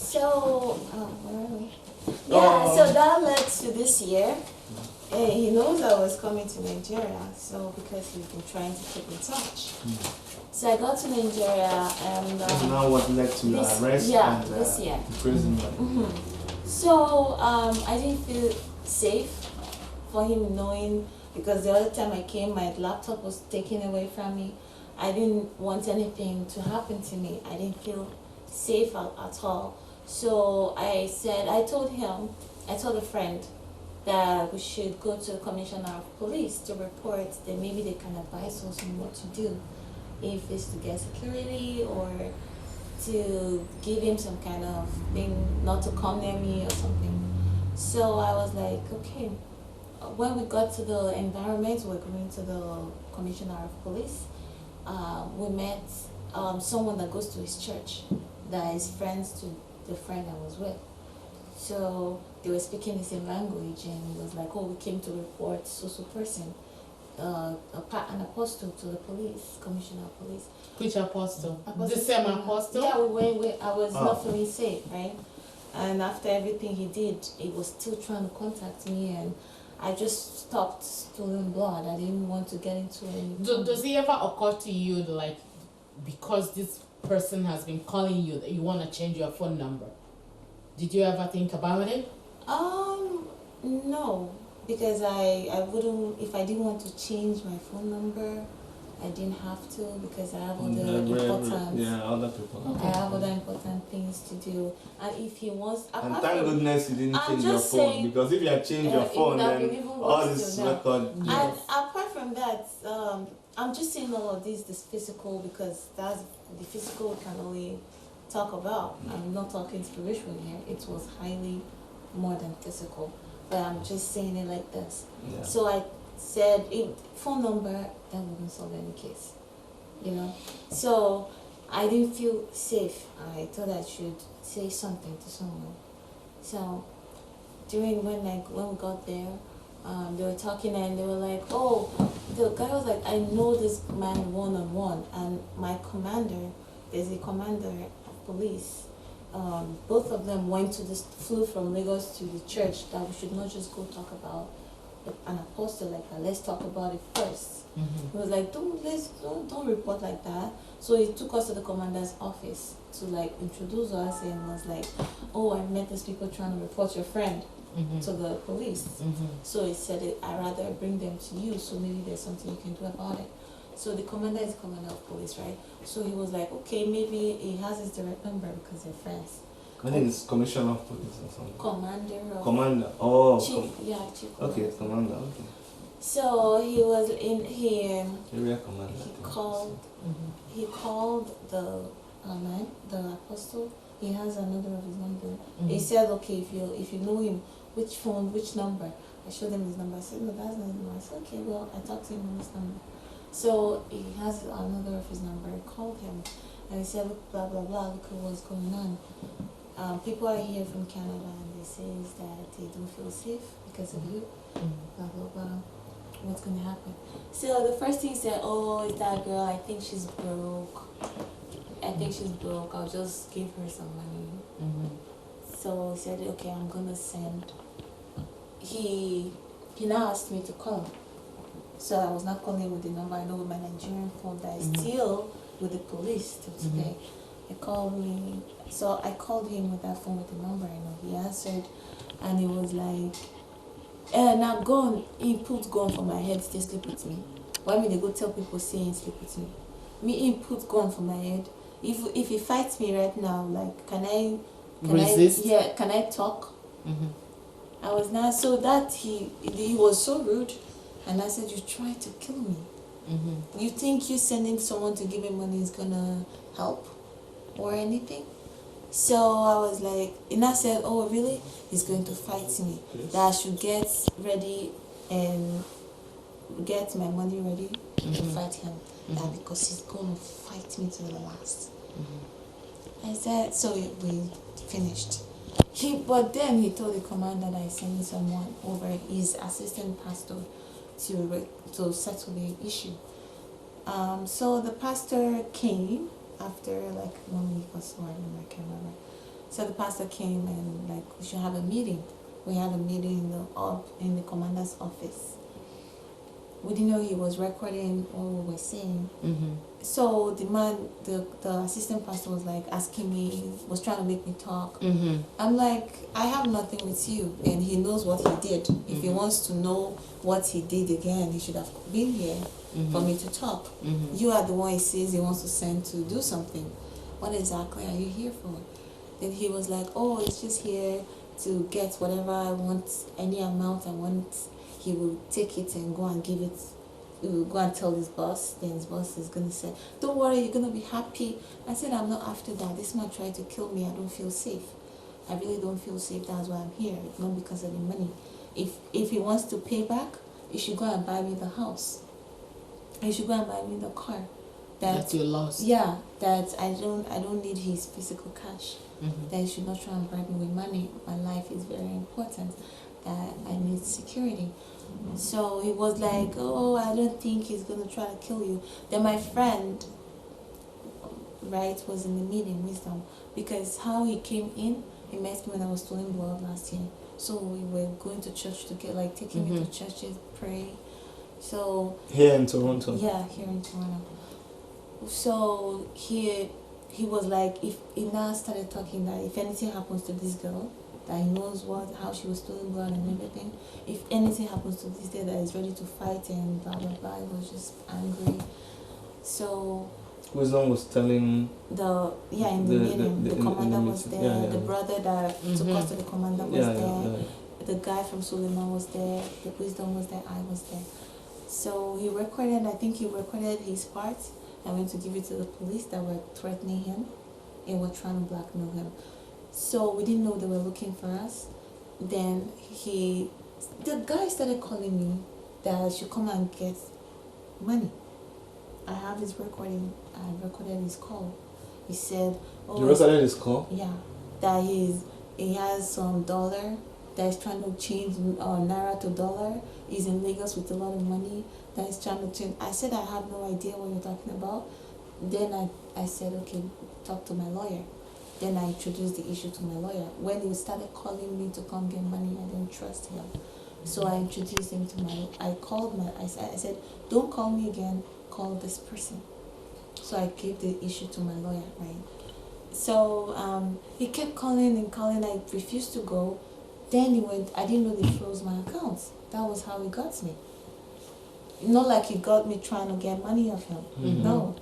So, where are we? Yeah, so that led to this year. He knows I was coming to Nigeria, so because he's been trying to keep in touch. So I got to Nigeria and... now what led to your arrest and this year. imprisonment? So I didn't feel safe for him knowing, because the other time I came, my laptop was taken away from me. I didn't want anything to happen to me. I didn't feel safe at all. So I told a friend that we should go to the Commissioner of Police to report, that maybe they can advise us on what to do, if it's to get security or to give him some kind of thing, not to come near me or something. So I was like, okay. When we got to the environment, we're going to the Commissioner of Police. We met someone that goes to his church, that is friends to the friend I was with. So they were speaking the same language, and it was like, oh, we came to report so person, an apostle to the police, Commissioner of Police. Which apostle? The same apostle? Yeah, I was not feeling safe, right? And after everything he did, he was still trying to contact me, and I just stopped stealing blood. I didn't want to get into it. Does it ever occur to you, like, because this person has been calling you, that you want to change your phone number? Did you ever think about it? No, because I wouldn't, if I didn't want to change my phone number, I didn't have to, because I have other important things to do. And if he wants, and thank goodness you didn't change your phone, because if you had changed your phone, then all this record. And apart from that, I'm just saying all of this physical, because that's the physical we can only talk about. I'm not talking spiritual here. It was highly more than physical, but I'm just saying it like this. Yeah. So I said, phone number, that wouldn't solve any case, you know. So I didn't feel safe. I thought I should say something to someone. So during when we got there, they were talking, and they were like, oh, the guy was like, I know this man one-on-one, and my commander, there's a commander of police. Both of them flew from Lagos to the church, that we should not just go talk about an apostle like that. Let's talk about it first. He was like, don't report like that. So he took us to the commander's office to like introduce us, and was like, oh, I met these people trying to report your friend to the police. So he said, I'd rather bring them to you, so maybe there's something you can do about it. So the commander is the commander of police, right? So he was like, okay, maybe he has his direct number because they're friends. I think it's Commissioner of Police or something. Commander. Oh. Chief. Okay, Commander. Okay. So he was in here. Area Commander. He called the man, the apostle. He has another of his number. He said, okay, if you know him, which phone, which number? I showed him his number. I said, no, that's not his number. I said, okay, well, I talked to him on this number. So he has another of his number. I called him, and he said, look, blah blah blah, look at what's going on. People are here from Canada, and they say that they don't feel safe because of you. Blah blah blah. What's gonna happen? So the first thing he said, oh, it's that girl. I think she's broke. I'll just give her some money. So he said, okay, I'm gonna send. He now asked me to call. So I was not calling with the number I know with my Nigerian phone that is still with the police till today. He called me, so I called him with that phone with the number I know. He answered, and he was like, now gone. He put gun for my head, stay sleep with me. Why me they go tell people saying sleep with me? Me put gun for my head. If he fights me right now, like can I resist? Can I talk? I was not, so that he was so rude. And I said, you try to kill me. You think you sending someone to give him money is gonna help or anything? So I was like, and I said, oh really? He's going to fight me. That I should get ready and get my money ready to fight him. That because he's going to fight me to the last. I said, so we finished. But then he told the commander that he's sending someone over, his assistant pastor, to settle the issue. So the pastor came after like 1 week or so, I can't remember. So the pastor came and like we should have a meeting. We had a meeting in the commander's office. We didn't know he was recording what we were saying. So the man, the assistant pastor was like asking me, was trying to make me talk. I'm like, I have nothing with you, and he knows what he did. If he wants to know what he did again, he should have been here for me to talk. You are the one he says he wants to send to do something. What exactly are you here for? Then he was like, oh, it's just here to get whatever I want, any amount I want. He will take it and go and give it. He will go and tell his boss. Then his boss is going to say, don't worry, you're going to be happy. I said, I'm not after that. This man tried to kill me. I don't feel safe. I really don't feel safe. That's why I'm here. It's not because of the money. If he wants to pay back, he should go and buy me the house. He should go and buy me the car. That you lost. Yeah, that I don't need his physical cash. That he should not try and bribe me with money. My life is very important. That I need security. So he was like, oh, I don't think he's going to try to kill you. Then my friend, right, was in the meeting, Wisdom, because how he came in, he met me when I was stealing blood last year. So we were going to church to get, like, taking me to churches, pray. So... Here in Toronto? Yeah, here in Toronto. So he was like, if he now started talking that if anything happens to this girl, that he knows how she was stealing blood and everything. If anything happens to this day, that he's ready to fight and blah blah blah. He was just angry. So Wisdom was telling in the meeting, the commander was there. The brother that took us to the commander was there. The guy from Suleman was there. The Wisdom was there. I was there. So he recorded. I think he recorded his part. I went to give it to the police that were threatening him and were trying to blackmail him. So we didn't know they were looking for us. Then the guy started calling me that I should come and get money. I have his recording. I recorded his call. He said, "Oh, you recorded his call?" Yeah, that he has some dollar that is trying to change naira to dollar. He's in Lagos with a lot of money that is trying to change. I said I have no idea what you're talking about. Then I said, okay, talk to my lawyer. Then I introduced the issue to my lawyer. When he started calling me to come get money, I didn't trust him. So I introduced him to I said, don't call me again, call this person. So I gave the issue to my lawyer, right? So he kept calling and calling. I refused to go. Then he went, I didn't know they froze my accounts. That was how he got me. Not like he got me trying to get money off him. No.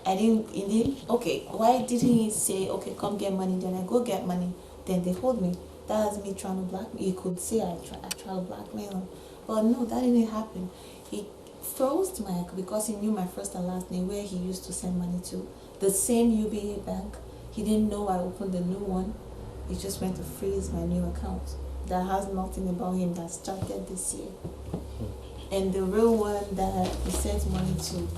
I didn't, okay, why didn't he say, okay, come get money, then I go get money, then they hold me? That's me trying to blackmail. He could say I try to blackmail him. But no, that didn't happen. He froze my account because he knew my first and last name, where he used to send money to. The same UBA bank. He didn't know I opened the new one. He just went to freeze my new account. That has nothing about him, that started this year. And the real one that he sent money to,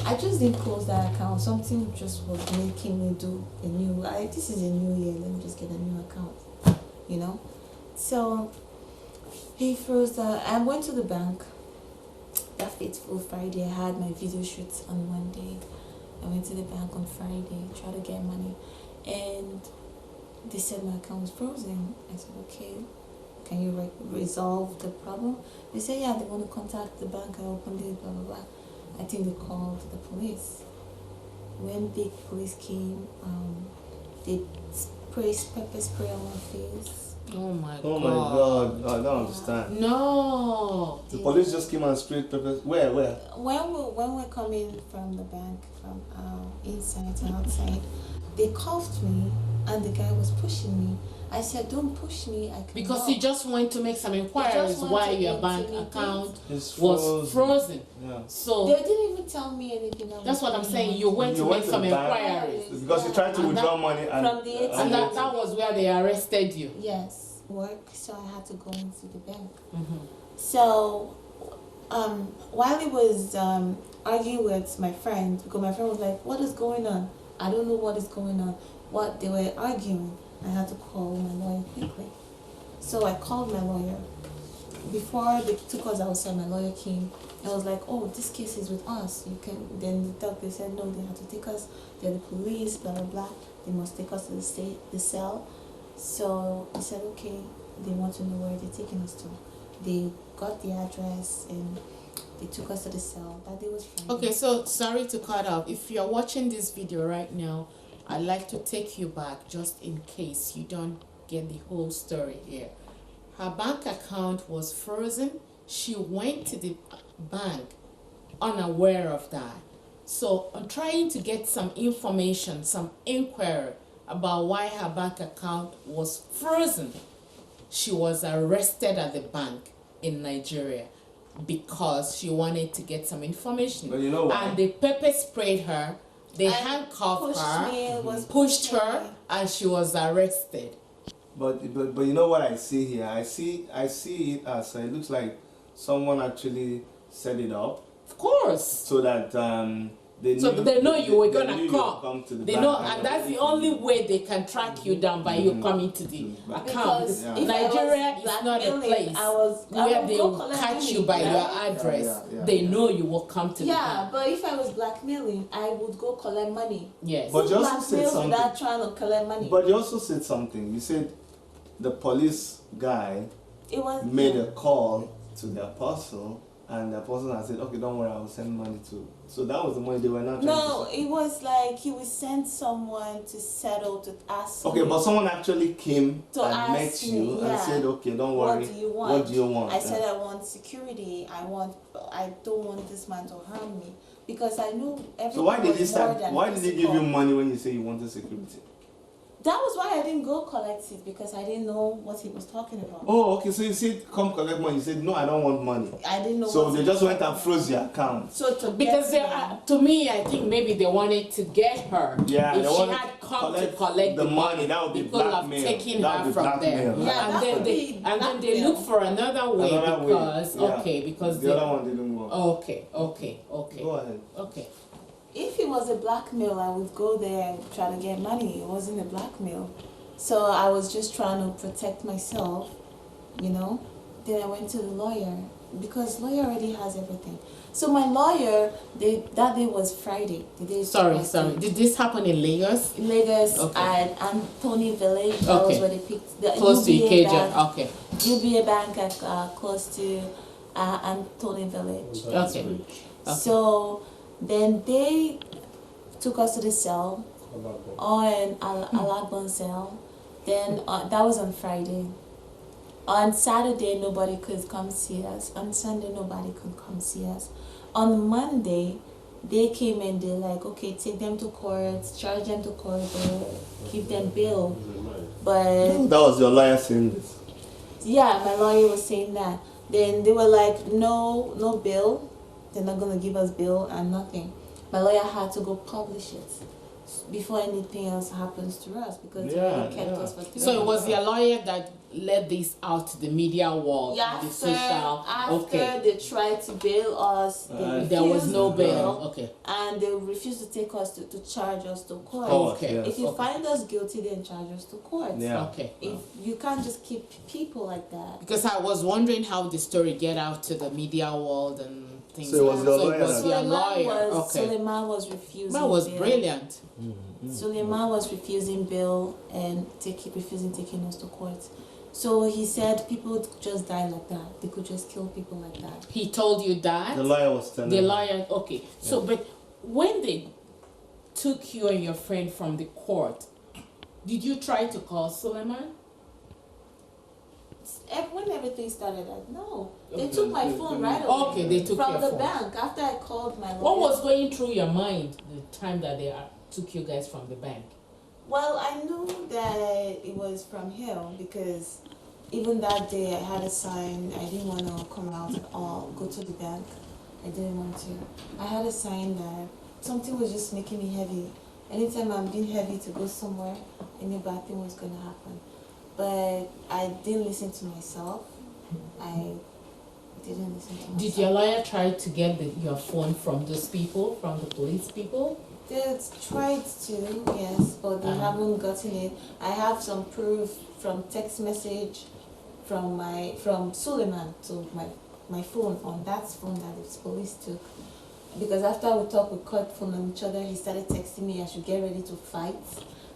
I just didn't close that account. Something just was making me do a new, this is a new year, let me just get a new account, you know? So he froze that. I went to the bank that fateful Friday. I had my video shoots on Monday. I went to the bank on Friday, tried to get money, and they said my account was frozen. I said, okay, can you resolve the problem? They said, yeah, they want to contact the bank. I opened it, blah, blah, blah. I think they called the police. When the police came, they pepper spray on my face. Oh my God! I don't understand. No. The police just came and sprayed pepper. Where? When we're coming from the bank, from inside to outside, they cuffed me, and the guy was pushing me. I said, don't push me. I can because walk. he just went to make some inquiries why your bank account was frozen. Yeah. So they didn't even tell me anything. That's what I'm saying. You went to make some inquiries. Because you tried to withdraw money from the ATM. And that was where they arrested you. Yes, work. So I had to go into the bank. So while he was arguing with my friend, because my friend was like, what is going on? I don't know what is going on. What they were arguing. I had to call my lawyer quickly. So I called my lawyer. before they took us outside, my lawyer came and was like, "Oh, this case is with us. You can." Then they said no, they had to take us. They're the police, blah blah blah. They must take us to the cell. So I said, okay. They want to know where they're taking us to. They got the address and they took us to the cell. That day was Friday. Okay, so sorry to cut off. If you're watching this video right now, I'd like to take you back just in case you don't get the whole story here. Her bank account was frozen. She went to the bank unaware of that. So I'm trying to get some information, some inquiry about why her bank account was frozen. She was arrested at the bank in Nigeria because she wanted to get some information. But you know what? And they pepper sprayed her, they handcuffed her, pushed her, and she was arrested. But you know what I see here? I see it as it looks like someone actually set it up. Of course. So that they know you were gonna come. To the they bank know, and that's the only way they can track you down by you coming to the account. Because Nigeria is not a place where they will catch you by your address. They know you will come to the bank. Yeah, but if I was blackmailing, I would go collect money. Yes. But you also said something. Without trying to collect money. But you also said something. You said the police guy made a call to the apostle, and the apostle had said, "Okay, don't worry, I will send money to." So that was the money they were not. No, it was like he would send someone to settle, to ask. Okay, but someone actually came and met me, you and said, "Okay, don't worry. What do you want? What do you want?" I said, "I want security. I don't want this man to harm me because I knew everything." So why did he start? Why did he give you physical. money when you say you wanted security? That was why I didn't go collect it, because I didn't know what he was talking about. Oh, okay. So you said, "Come collect money." You said, "No, I don't want money." I didn't know. So what they he just was went and talking froze about. your account. So Because they to me, I think maybe they wanted to get her. Yeah, if they she wanted had come to to collect the money, that would be because of blackmail. taking That her would be from there. blackmail. Yeah, and that then would they be and then they blackmail. look for another way Another way, because yeah. because The other one didn't work. okay. Go ahead. Okay. If it was a blackmail, I would go there and try to get money. It wasn't a blackmail. So I was just trying to protect myself, you know. Then I went to the lawyer because lawyer already has everything. So my lawyer, that day was Friday. The day Sorry. Did this happen in Lagos? In Lagos at Anthony Village. That was where they picked the Close to UBA Ikeja. bank. Okay. UBA bank at close to Anthony Village. Okay. So then they took us to the cell, on Alagbon cell. Then that was on Friday. On Saturday, nobody could come see us. On Sunday, nobody could come see us. On Monday, they came and they're like, okay, take them to court, charge them to court, or give them bail. But that was your lawyer saying this. Yeah, my lawyer was saying that. Then they were like, no bail. They're not gonna give us bail and nothing. My lawyer had to go publish it before anything else happens to us because they already kept us for 3 So it was months. your lawyer that let this out to the media world, Yeah, the social. after they tried to bail us, There was no bail. Okay. and they refused to take us to charge us to court. Okay. If you find us guilty, then charge us to court. Yeah. Okay. If you can't just keep people like that. Because I was wondering how the story get out to the media world and things. So it was your lawyer it was your lawyer. Okay. Suleman was refusing. That was bail. brilliant. Suleman was refusing bail and refusing taking us to court. So he said people would just die like that. They could just kill people like that. He told you that? The lawyer was telling The you. lawyer, okay. So, but when they took you and your friend from the court, did you try to call Suleman? When everything started, no. They took my phone right away. Okay, they took from your the phone. bank after I called my lawyer. What was going through your mind the time that they took you guys from the bank? Well, I knew that it was from him because even that day I had a sign. I didn't want to come out at all, go to the bank. I didn't want to. I had a sign that something was just making me heavy. Anytime I'm being heavy to go somewhere, I knew bad thing was going to happen. But I didn't listen to myself. I didn't listen to myself. Did your lawyer try to get your phone from those people, from the police people? They tried to, yes, but they haven't gotten it. I have some proof from text message from Suleman to my phone on that phone that the police took. Because after we talked, we called phone on each other, he started texting me I should get ready to fight,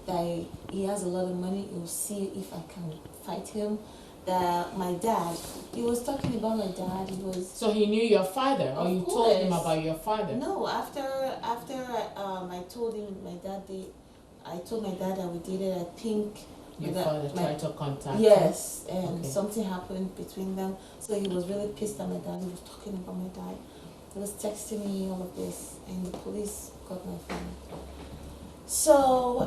that he has a lot of money, he will see if I can fight him. That my dad, he was talking about my dad, he was... So he knew your father, or you told him about your father? No, after I told him, I told my dad that we dated, I think... Your father tried to contact Yes, and okay. something happened between them, so he was really pissed at my dad, he was talking about my dad. He was texting me all of this, and the police got my phone. So,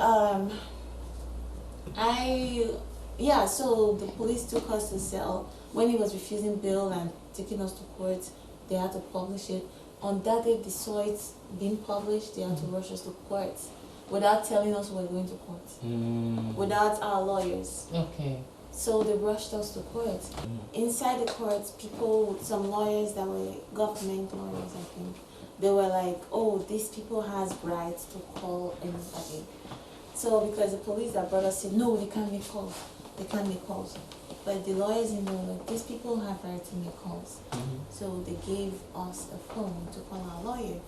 so the police took us to cell. When he was refusing bail and taking us to court, they had to publish it. On that day, they saw it being published, they had to rush us to court without telling us we were going to court, without our lawyers. Okay. So they rushed us to court. Inside the court, some lawyers that were government lawyers, I think, they were like, oh, these people has rights to call anybody. So because the police that brought us said, no, they can't make calls. They can't make calls. But the lawyers in there were like, these people have right to make calls. So they gave us a phone to call our lawyer.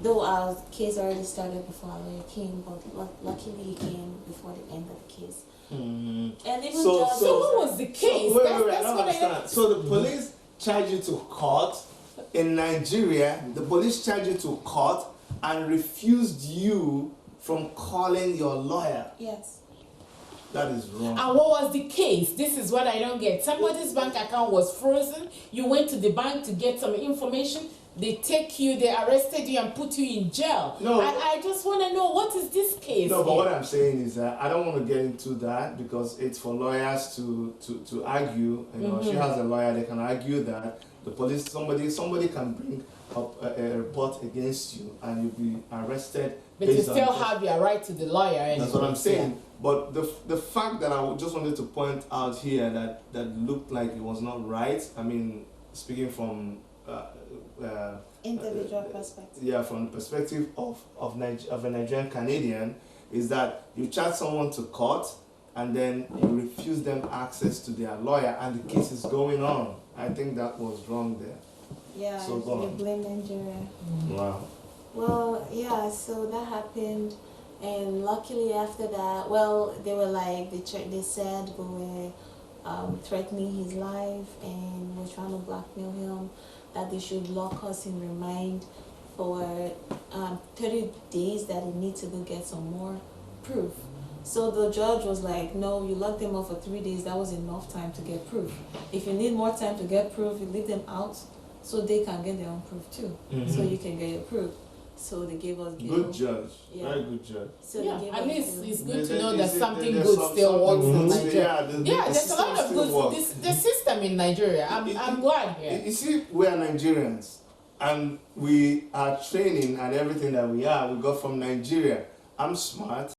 Though our case already started before our lawyer came, but luckily he came before the end of the case. And even So what was the case? Wait, I don't understand. So the police charged you to court in Nigeria. The police charged you to court and refused you from calling your lawyer. Yes. That is wrong. And what was the case? This is what I don't get. Somebody's bank account was frozen. You went to the bank to get some information. They take you, they arrested you and put you in jail. No. And I just want to know, what is this case? No, but what I'm saying is that I don't want to get into that because it's for lawyers to argue. You know, she has a lawyer, they can argue that the police, somebody can bring up a report against you and you'll be arrested. But you still have your right to the lawyer anyway. That's what I'm saying. Yeah. But the fact that I just wanted to point out here that looked like it was not right. I mean, speaking from individual perspective. Yeah, from the perspective of a Nigerian Canadian, is that you charge someone to court and then you refuse them access to their lawyer and the case is going on. I think that was wrong there. Yeah, so you blame Nigeria. Wow. Well, yeah, so that happened, and luckily after that, well, they were like, they said we were threatening his life and we're trying to blackmail him, that they should lock us in remand for 30 days, that he needs to go get some more proof. So the judge was like, no, you lock them up for 3 days, that was enough time to get proof. If you need more time to get proof, you leave them out so they can get their own proof too. So you can get your proof. So they gave us bail. Good judge. Yeah. Very good judge. So yeah, they gave I mean, us it's bail. good to know that something good some still works in Nigeria. Yeah, there's a lot of good. The system in Nigeria. I'm glad here. You see, we are Nigerians, and we are training and everything that we are. We got from Nigeria. I'm smart.